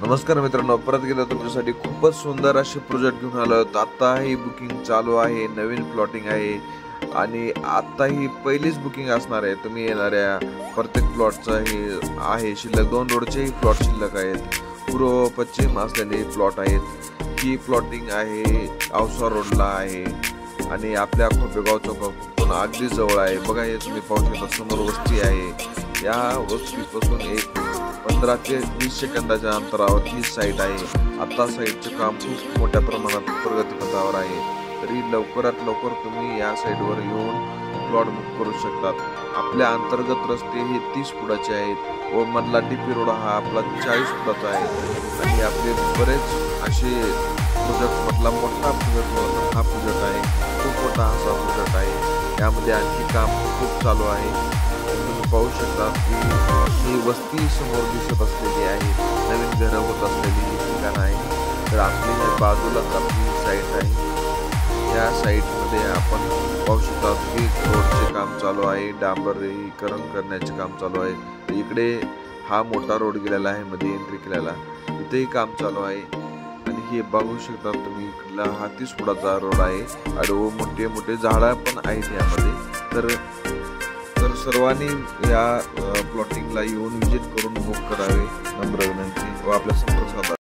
नमस्कार मित्रांनो, परत एकदा तुमच्यासाठी खूपच सुंदर असे प्रोजेक्ट घेऊन आलो आहोत। आता ही बुकिंग चालू आहे, नवीन प्लॉटिंग आहे आणि आता ही पहिलीच बुकिंग असणार आहे। तुम्ही येणाऱ्या प्रत्येक प्लॉटचा हे आहे शिल्लक 2 रोडचे प्लॉट शिल्लक आहेत। पूर्व पश्चिम असलेले प्लॉट आहेत। ही प्लॉटिंग आहे औसा रोडला आहे आणि आपल्या खोपेगाव चौकापासून अगदी जवळ आहे। बघा, हे तुम्ही पाहू शकता, समोर वस्ती आहे। या वस्तीपासून एक 15 ते 20 सेकंदाच्या अंतरावर ही साईट आहे। आता साईटचे काम खूप मोठ्या प्रमाणात प्रगतीपथावर आहे, तरी लवकरात लवकर तुम्ही या साईटवर येऊन प्लॉट बुक करू शकतात। आपल्या अंतर्गत रस्ते हे 30 फुटाचे आहेत व मधला डीपी रोड हा आपला 40 फुटाचा आहे आणि आपले बरेच असे प्रोजेक्ट मधला मोठा प्रोजेक्ट हा प्रोजेक्ट आहे। खूप मोठा असा प्रोजेक्ट आहे। यामध्ये आणखी काम खूप चालू आहे। तुम्ही पाहू शकता की ही वस्ती समोर दिसत असलेली आहे, नवीन घरं होत असलेली ही ठिकाण आहे। तर आपली बाजूलाच आपली साईट आहे। या साईटमध्ये आपण पाहू शकता की रोडचे काम चालू आहे, डांबरीकरण करण्याचे काम चालू आहे। इकडे हा मोठा रोड गेलेला आहे, मध्ये एंट्री केलेला, इथेही काम चालू आहे। आणि हे बघू शकता तुम्ही, इकडला हा 30 फुटाचा रोड आहे आणि मोठे मोठे झाडं पण आहेत यामध्ये। तर सर्वांनी या प्लॉटिंगला येऊन विजिट करून बुक करावे नम्र विनंती व आपल्या संपर्क साधा।